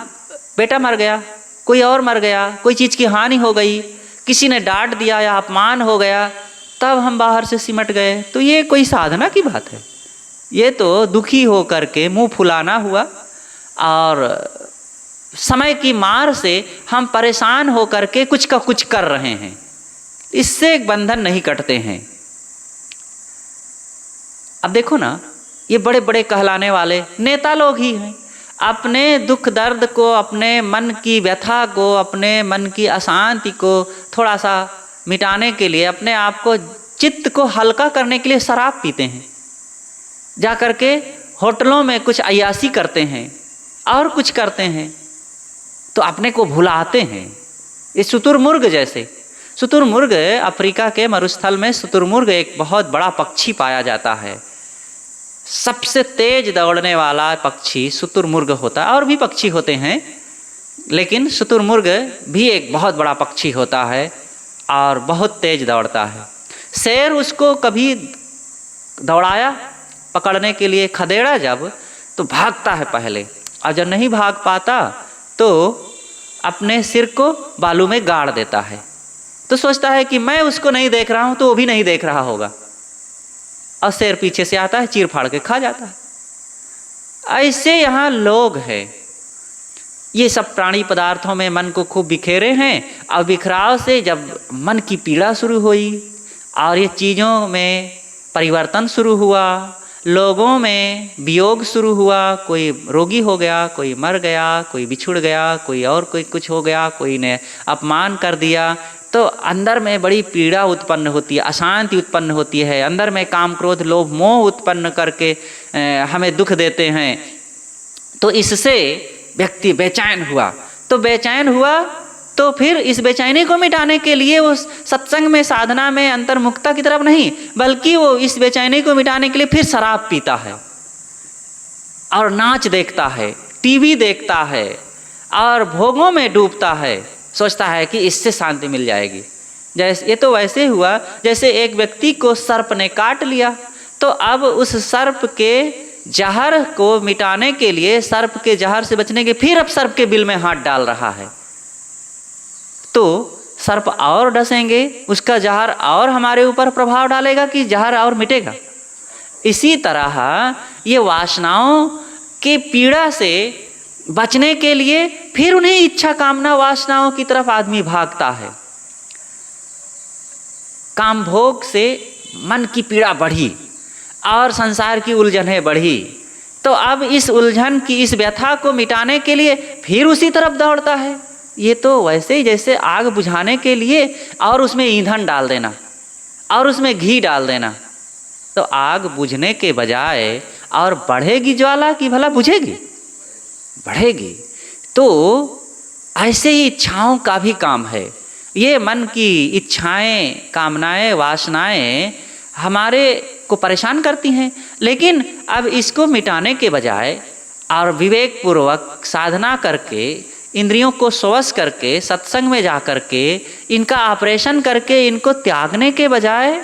बेटा मर गया, कोई और मर गया, कोई चीज़ की हानि हो गई, किसी ने डांट दिया या अपमान हो गया, तब हम बाहर से सिमट गए, तो ये कोई साधना की बात है? ये तो दुखी होकर के मुंह फुलाना हुआ और समय की मार से हम परेशान होकर के कुछ का कुछ कर रहे हैं, इससे एक बंधन नहीं कटते हैं। अब देखो ना, ये बड़े बड़े कहलाने वाले नेता लोग ही हैं, अपने दुख दर्द को, अपने मन की व्यथा को, अपने मन की अशांति को थोड़ा सा मिटाने के लिए, अपने आप को, चित्त को हल्का करने के लिए शराब पीते हैं, जा कर के होटलों में कुछ अय्यासी करते हैं और कुछ करते हैं, तो अपने को भुलाते हैं। ये शुतुरमुर्ग जैसे, शुतुरमुर्ग अफ्रीका के मरुस्थल में शुतुरमुर्ग एक बहुत बड़ा पक्षी पाया जाता है, सबसे तेज दौड़ने वाला पक्षी शुतुरमुर्ग होता है। और भी पक्षी होते हैं, लेकिन शुतुरमुर्ग भी एक बहुत बड़ा पक्षी होता है और बहुत तेज दौड़ता है। शेर उसको कभी दौड़ाया पकड़ने के लिए, खदेड़ा जब, तो भागता है पहले, और जब नहीं भाग पाता तो अपने सिर को बालू में गाड़ देता है, तो सोचता है कि मैं उसको नहीं देख रहा हूँ तो वो भी नहीं देख रहा होगा, और शेर पीछे से आता है, चीर फाड़ के खा जाता है। ऐसे यहाँ लोग हैं, ये सब प्राणी पदार्थों में मन को खूब बिखेरे हैं, और बिखराव से जब मन की पीड़ा शुरू हुई और ये चीज़ों में परिवर्तन शुरू हुआ, लोगों में वियोग शुरू हुआ, कोई रोगी हो गया, कोई मर गया, कोई बिछुड़ गया, कोई और कोई कुछ हो गया, कोई ने अपमान कर दिया, तो अंदर में बड़ी पीड़ा उत्पन्न होती है, अशांति उत्पन्न होती है, अंदर में काम क्रोध लोभ मोह उत्पन्न करके हमें दुख देते हैं। तो इससे व्यक्ति बेचैन हुआ, तो बेचैन हुआ तो फिर इस बेचैनी को मिटाने के लिए वो सत्संग में, साधना में, अंतर्मुखता की तरफ नहीं, बल्कि वो इस बेचैनी को मिटाने के लिए फिर शराब पीता है और नाच देखता है, टीवी देखता है और भोगों में डूबता है, सोचता है कि इससे शांति मिल जाएगी। जैसे ये तो वैसे हुआ जैसे एक व्यक्ति को सर्प ने काट लिया, तो अब उस सर्प के जहर को मिटाने के लिए, सर्प के जहर से बचने के, फिर अब सर्प के बिल में हाथ डाल रहा है, तो सर्प और डसेंगे, उसका जहर और हमारे ऊपर प्रभाव डालेगा कि जहर और मिटेगा। इसी तरह ये वासनाओं के पीड़ा से बचने के लिए फिर उन्हें इच्छा कामना वासनाओं की तरफ आदमी भागता है। काम भोग से मन की पीड़ा बढ़ी और संसार की उलझनें बढ़ी, तो अब इस उलझन की, इस व्यथा को मिटाने के लिए फिर उसी तरफ दौड़ता है। ये तो वैसे ही जैसे आग बुझाने के लिए और उसमें ईंधन डाल देना और उसमें घी डाल देना, तो आग बुझने के बजाय और बढ़ेगी ज्वाला कि भला बुझेगी? बढ़ेगी। तो ऐसे ही इच्छाओं का भी काम है। ये मन की इच्छाएं, कामनाएं, वासनाएं हमारे को परेशान करती हैं, लेकिन अब इसको मिटाने के बजाय और विवेक पूर्वक साधना करके, इंद्रियों को स्वश करके, सत्संग में जा करके, इनका ऑपरेशन करके, इनको त्यागने के बजाय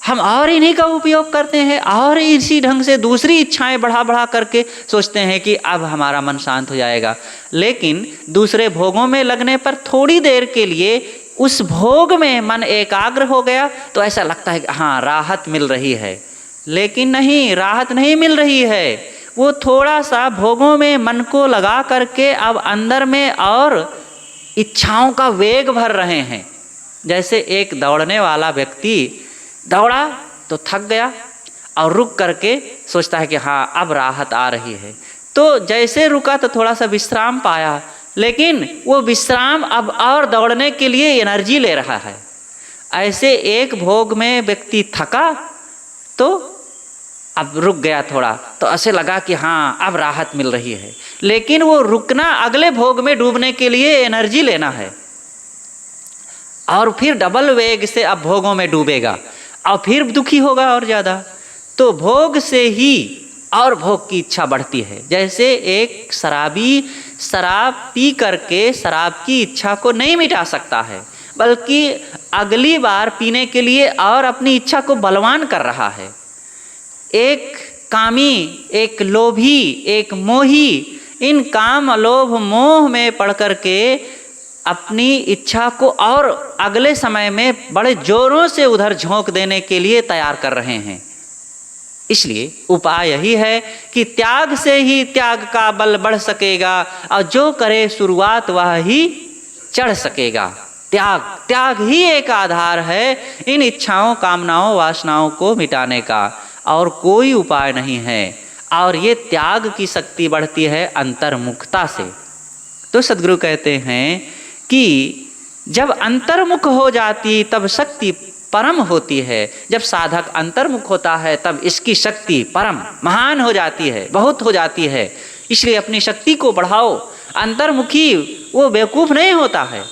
हम और इन्हीं का उपयोग करते हैं और इसी ढंग से दूसरी इच्छाएं बढ़ा बढ़ा करके सोचते हैं कि अब हमारा मन शांत हो जाएगा। लेकिन दूसरे भोगों में लगने पर थोड़ी देर के लिए उस भोग में मन एकाग्र हो गया तो ऐसा लगता है कि हाँ राहत मिल रही है, लेकिन नहीं, राहत नहीं मिल रही है। वो थोड़ा सा भोगों में मन को लगा करके अब अंदर में और इच्छाओं का वेग भर रहे हैं। जैसे एक दौड़ने वाला व्यक्ति दौड़ा तो थक गया और रुक करके सोचता है कि हाँ अब राहत आ रही है, तो जैसे रुका तो थोड़ा सा विश्राम पाया, लेकिन वो विश्राम अब और दौड़ने के लिए एनर्जी ले रहा है। ऐसे एक भोग में व्यक्ति थका तो अब रुक गया थोड़ा, तो ऐसे लगा कि हाँ अब राहत मिल रही है, लेकिन वो रुकना अगले भोग में डूबने के लिए एनर्जी लेना है और फिर डबल वेग से अब भोगों में डूबेगा और फिर दुखी होगा और ज़्यादा। तो भोग से ही और भोग की इच्छा बढ़ती है। जैसे एक शराबी शराब पी करके शराब की इच्छा को नहीं मिटा सकता है, बल्कि अगली बार पीने के लिए और अपनी इच्छा को बलवान कर रहा है। एक कामी, एक लोभी, एक मोही इन काम, लोभ, मोह में पड़ करके अपनी इच्छा को और अगले समय में बड़े जोरों से उधर झोंक देने के लिए तैयार कर रहे हैं। इसलिए उपाय यही है कि त्याग से ही त्याग का बल बढ़ सकेगा और जो करे शुरुआत वह ही चढ़ सकेगा। त्याग ही एक आधार है इन इच्छाओं, कामनाओं, वासनाओं को मिटाने का, और कोई उपाय नहीं है। और ये त्याग की शक्ति बढ़ती है अंतर्मुखता से। तो सद्गुरु कहते हैं कि जब अंतर्मुख हो जाती तब शक्ति परम होती है। जब साधक अंतर्मुख होता है तब इसकी शक्ति परम महान हो जाती है, बहुत हो जाती है। इसलिए अपनी शक्ति को बढ़ाओ। अंतर्मुखी वो बेवकूफ़ नहीं होता है,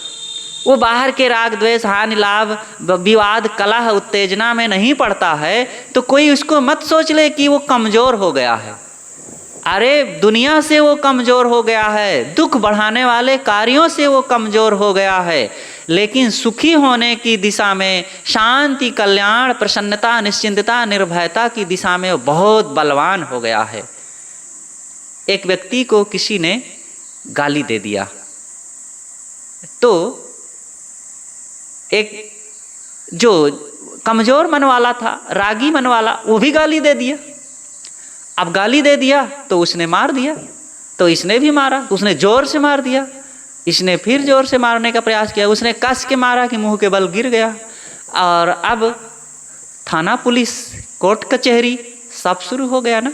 वो बाहर के राग द्वेष हानि लाभ विवाद कलह उत्तेजना में नहीं पड़ता है। तो कोई उसको मत सोच ले कि वो कमज़ोर हो गया है। अरे दुनिया से वो कमज़ोर हो गया है, दुख बढ़ाने वाले कार्यों से वो कमज़ोर हो गया है, लेकिन सुखी होने की दिशा में, शांति, कल्याण, प्रसन्नता, निश्चिंतता, निर्भयता की दिशा में वो बहुत बलवान हो गया है। एक व्यक्ति को किसी ने गाली दे दिया, तो एक जो कमज़ोर मन वाला था, रागी मन वाला, वो भी गाली दे दिया। अब गाली दे दिया तो उसने मार दिया, तो इसने भी मारा, तो उसने ज़ोर से मार दिया, इसने फिर ज़ोर से मारने का प्रयास किया, उसने कस के मारा कि मुंह के बल गिर गया। और अब थाना, पुलिस, कोर्ट कचहरी सब शुरू हो गया ना।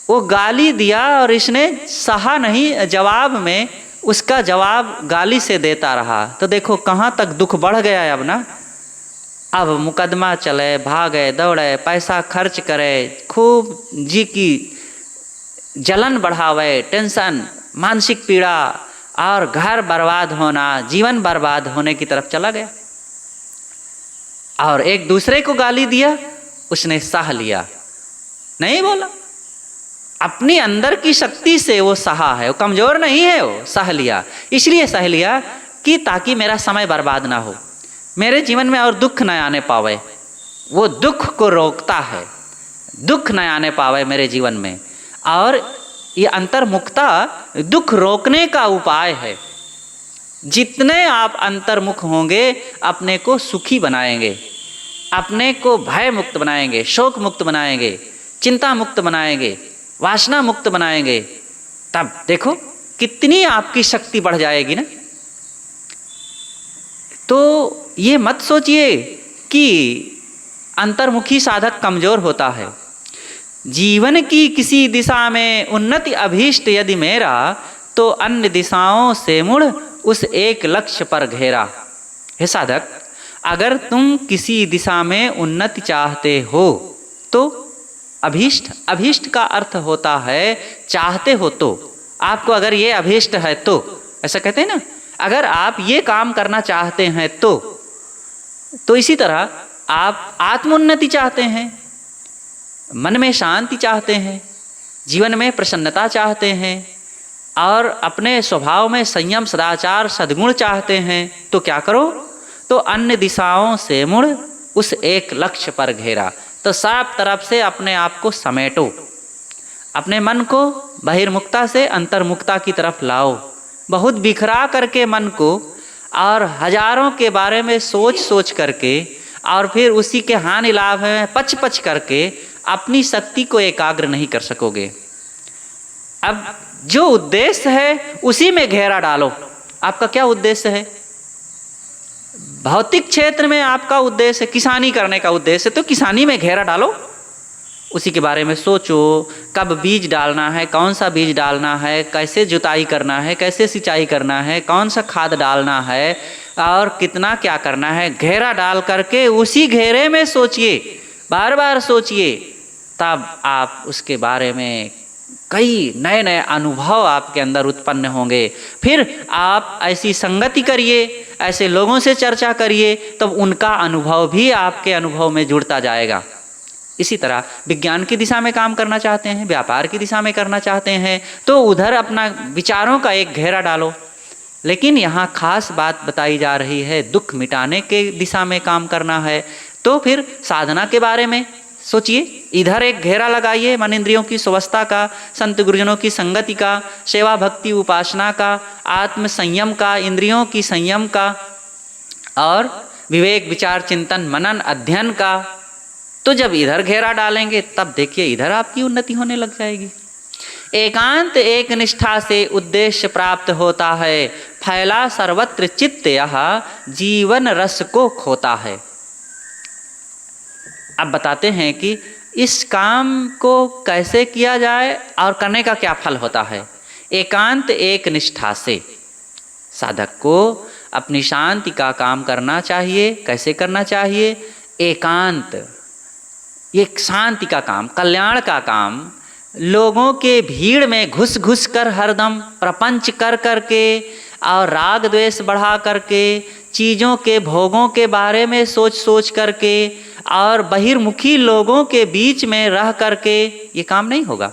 वो गाली दिया और इसने सहा नहीं, जवाब में उसका जवाब गाली से देता रहा। तो देखो कहाँ तक दुख बढ़ गया अब ना। अब मुकदमा चले, भागे दौड़े, पैसा खर्च करे, खूब जी की जलन बढ़ावे, टेंशन, मानसिक पीड़ा और घर बर्बाद होना, जीवन बर्बाद होने की तरफ चला गया। और एक दूसरे को गाली दिया, उसने सह लिया, नहीं बोला, अपनी अंदर की शक्ति से वो सहा है, वो कमज़ोर नहीं है, वो सह लिया। इसलिए सह लिया कि ताकि मेरा समय बर्बाद ना हो, मेरे जीवन में और दुख न आने पावे। वो दुख को रोकता है, दुख न आने पावे मेरे जीवन में। और ये अंतर्मुखता दुख रोकने का उपाय है। जितने आप अंतर्मुख होंगे अपने को सुखी बनाएंगे, अपने को भय मुक्त बनाएंगे, शोक मुक्त बनाएंगे, चिंता मुक्त बनाएंगे, वासना मुक्त बनाएंगे। तब देखो कितनी आपकी शक्ति बढ़ जाएगी ना। तो ये मत सोचिए कि अंतर्मुखी साधक कमज़ोर होता है। जीवन की किसी दिशा में उन्नति अभीष्ट यदि मेरा, तो अन्य दिशाओं से मुड़ उस एक लक्ष्य पर घेरा। हे साधक, अगर तुम किसी दिशा में उन्नति चाहते हो तो अभीष्ट, अभीष्ट का अर्थ होता है चाहते हो तो। आपको अगर ये अभीष्ट है तो, ऐसा कहते हैं ना, अगर आप ये काम करना चाहते हैं तो इसी तरह आप आत्मोन्नति चाहते हैं, मन में शांति चाहते हैं, जीवन में प्रसन्नता चाहते हैं और अपने स्वभाव में संयम, सदाचार, सद्गुण चाहते हैं, तो क्या करो? तो अन्य दिशाओं से मुड़ उस एक लक्ष्य पर घेरा। तो सब तरफ से अपने आप को समेटो, अपने मन को बहिर्मुखता से अंतर्मुखता की तरफ लाओ। बहुत बिखरा करके मन को और हजारों के बारे में सोच सोच करके और फिर उसी के हानि लाभ में पच पच करके अपनी शक्ति को एकाग्र नहीं कर सकोगे। अब जो उद्देश्य है उसी में घेरा डालो। आपका क्या उद्देश्य है? भौतिक क्षेत्र में आपका उद्देश्य है किसानी करने का उद्देश्य है, तो किसानी में घेरा डालो, उसी के बारे में सोचो। कब बीज डालना है, कौन सा बीज डालना है, कैसे जुताई करना है, कैसे सिंचाई करना है, कौन सा खाद डालना है और कितना क्या करना है, घेरा डाल करके उसी घेरे में सोचिए, बार बार सोचिए। तब आप उसके बारे में कई नए नए अनुभव आपके अंदर उत्पन्न होंगे। फिर आप ऐसी संगति करिए, ऐसे लोगों से चर्चा करिए, तब उनका अनुभव भी आपके अनुभव में जुड़ता जाएगा। इसी तरह विज्ञान की दिशा में काम करना चाहते हैं, व्यापार की दिशा में करना चाहते हैं, तो उधर अपना विचारों का एक घेरा डालो। लेकिन यहाँ खास बात बताई जा रही है, दुख मिटाने के दिशा में काम करना है, तो फिर साधना के बारे में सोचिए। इधर एक घेरा लगाइए मन इंद्रियों की स्वस्थता का, संत गुरुजनों की संगति का, सेवा भक्ति उपासना का, आत्म संयम का, इंद्रियों की संयम का और विवेक विचार चिंतन मनन अध्ययन का। तो जब इधर घेरा डालेंगे तब देखिए इधर आपकी उन्नति होने लग जाएगी। एकांत एक निष्ठा से उद्देश्य प्राप्त होता है, फैला सर्वत्र चित्त यह जीवन रस को खोता है। अब बताते हैं कि इस काम को कैसे किया जाए और करने का क्या फल होता है। एकांत एक निष्ठा से साधक को अपनी शांति का काम करना चाहिए। कैसे करना चाहिए? एकांत, ये शांति का काम, कल्याण का काम, लोगों के भीड़ में घुस घुस कर हरदम प्रपंच कर करके और राग द्वेष बढ़ा करके, चीज़ों के भोगों के बारे में सोच सोच करके और बहिर्मुखी लोगों के बीच में रह करके ये काम नहीं होगा।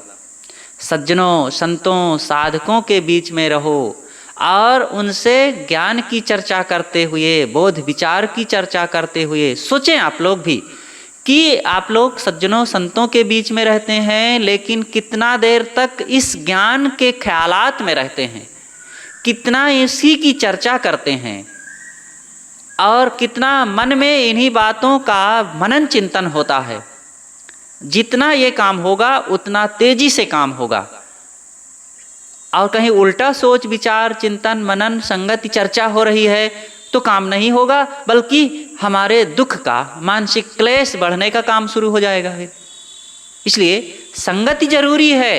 सज्जनों, संतों, साधकों के बीच में रहो और उनसे ज्ञान की चर्चा करते हुए, बोध विचार की चर्चा करते हुए सोचें आप लोग भी कि आप लोग सज्जनों संतों के बीच में रहते हैं, लेकिन कितना देर तक इस ज्ञान के ख्यालात में रहते हैं, कितना इसी की चर्चा करते हैं और कितना मन में इन्हीं बातों का मनन चिंतन होता है। जितना ये काम होगा उतना तेजी से काम होगा। और कहीं उल्टा सोच विचार चिंतन मनन संगति चर्चा हो रही है तो काम नहीं होगा, बल्कि हमारे दुख का मानसिक क्लेश बढ़ने का काम शुरू हो जाएगा। इसलिए संगति जरूरी है,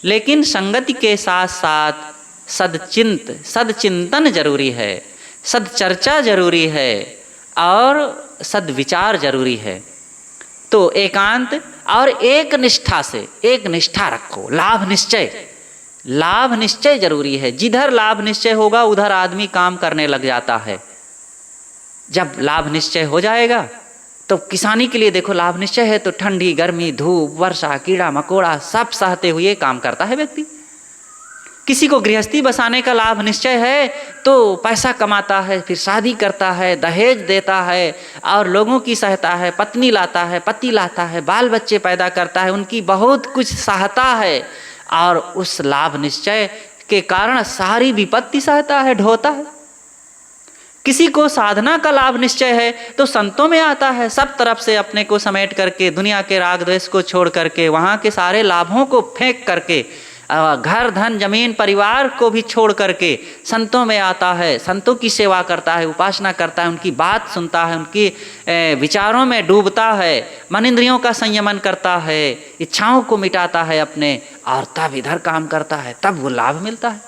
लेकिन संगति के साथ साथ सदचिंतन जरूरी है, सदचर्चा जरूरी है और सदविचार जरूरी है। तो एकांत और एक निष्ठा से, एक निष्ठा रखो, लाभ निश्चय लाभ निश्चय जरूरी है। जिधर लाभ निश्चय होगा उधर आदमी काम करने लग जाता है। जब लाभ निश्चय हो जाएगा तो किसानी के लिए देखो, लाभ निश्चय है तो ठंडी गर्मी धूप वर्षा कीड़ा मकोड़ा सब सहते हुए काम करता है व्यक्ति। किसी को गृहस्थी बसाने का लाभ निश्चय है तो पैसा कमाता है, फिर शादी करता है, दहेज देता है और लोगों की सहायता है, पत्नी लाता है, पति लाता है, बाल बच्चे पैदा करता है, उनकी बहुत कुछ सहायता है और उस लाभ निश्चय के कारण सारी विपत्ति सहता है, ढोता है। किसी को साधना का लाभ निश्चय है तो संतों में आता है, सब तरफ से अपने को समेट करके, दुनिया के राग द्वेष को छोड़ करके, वहाँ के सारे लाभों को फेंक करके, घर धन जमीन परिवार को भी छोड़ करके संतों में आता है, संतों की सेवा करता है, उपासना करता है, उनकी बात सुनता है, उनकी विचारों में डूबता है, मन इंद्रियों का संयमन करता है, इच्छाओं को मिटाता है अपने, और तब इधर काम करता है, तब वो लाभ मिलता है।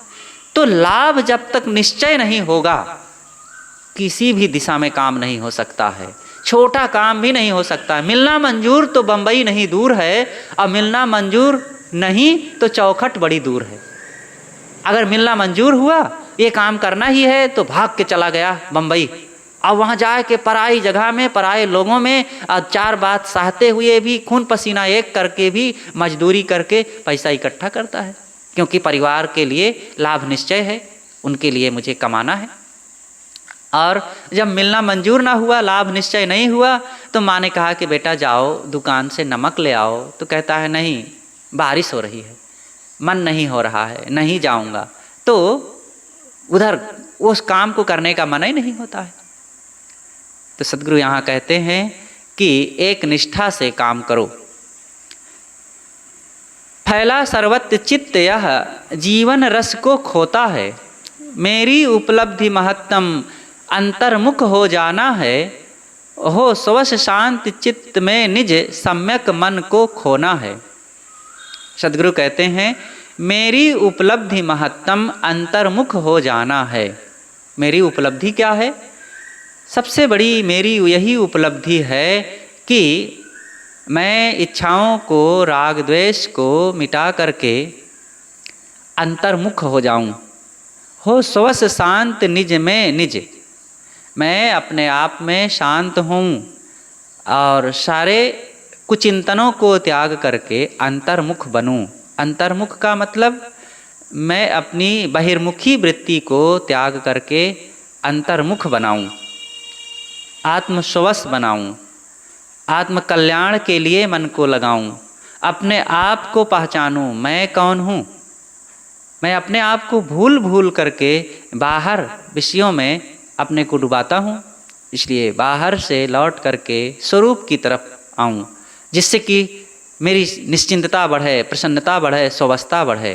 तो लाभ जब तक निश्चय नहीं होगा किसी भी दिशा में काम नहीं हो सकता है, छोटा काम भी नहीं हो सकता है। मिलना मंजूर तो बंबई नहीं दूर है, और मिलना मंजूर नहीं तो चौखट बड़ी दूर है। अगर मिलना मंजूर हुआ, ये काम करना ही है, तो भाग के चला गया बंबई, अब वहाँ जा के पराई जगह में पराए लोगों में चार बात सहते हुए भी, खून पसीना एक करके भी मजदूरी करके पैसा इकट्ठा करता है, क्योंकि परिवार के लिए लाभ निश्चय है, उनके लिए मुझे कमाना है। और जब मिलना मंजूर ना हुआ, लाभ निश्चय नहीं हुआ, तो माँ ने कहा कि बेटा जाओ दुकान से नमक ले आओ, तो कहता है नहीं बारिश हो रही है, मन नहीं हो रहा है, नहीं जाऊंगा। तो उधर उस काम को करने का मन ही नहीं होता है। तो सद्गुरु यहाँ कहते हैं कि एक निष्ठा से काम करो। फैला सर्वत्र चित्त यह जीवन रस को खोता है, मेरी उपलब्धि महत्तम अंतर्मुख हो जाना है, हो स्वश शांति चित्त में निज सम्यक मन को खोना है। सद्गुरु कहते हैं मेरी उपलब्धि महत्तम अंतर्मुख हो जाना है। मेरी उपलब्धि क्या है? सबसे बड़ी मेरी यही उपलब्धि है कि मैं इच्छाओं को राग द्वेष को मिटा करके अंतर्मुख हो जाऊं, हो स्वस शांत निज में निज, मैं अपने आप में शांत हूँ और सारे कुचिंतनों को त्याग करके अंतर्मुख बनूं। अंतर्मुख का मतलब मैं अपनी बहिर्मुखी वृत्ति को त्याग करके अंतर्मुख बनाऊं, आत्मस्वश बनाऊं, आत्म कल्याण के लिए मन को लगाऊं, अपने आप को पहचानूं मैं कौन हूँ। मैं अपने आप को भूल भूल करके बाहर विषयों में अपने को डुबाता हूँ, इसलिए बाहर से लौट करके स्वरूप की तरफ आऊँ, जिससे कि मेरी निश्चिंतता बढ़े, प्रसन्नता बढ़े, स्वस्थता बढ़े।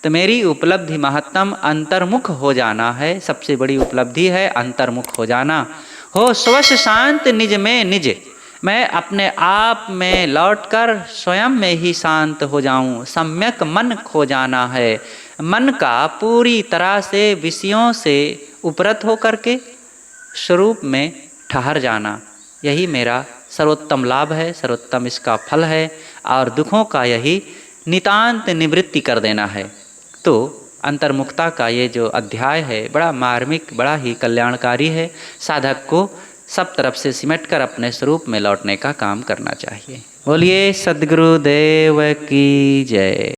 तो मेरी उपलब्धि महत्तम अंतर्मुख हो जाना है, सबसे बड़ी उपलब्धि है अंतर्मुख हो जाना। हो स्वश शांत निज में निज, मैं अपने आप में लौटकर स्वयं में ही शांत हो जाऊं, सम्यक मन खो जाना है। मन का पूरी तरह से विषयों से उपरत हो करके स्वरूप में ठहर जाना, यही मेरा सर्वोत्तम लाभ है, सर्वोत्तम इसका फल है, और दुखों का यही नितांत निवृत्ति कर देना है। तो अंतर्मुखता का ये जो अध्याय है बड़ा मार्मिक, बड़ा ही कल्याणकारी है। साधक को सब तरफ से सिमट कर अपने स्वरूप में लौटने का काम करना चाहिए। बोलिए सद्गुरुदेव की जय।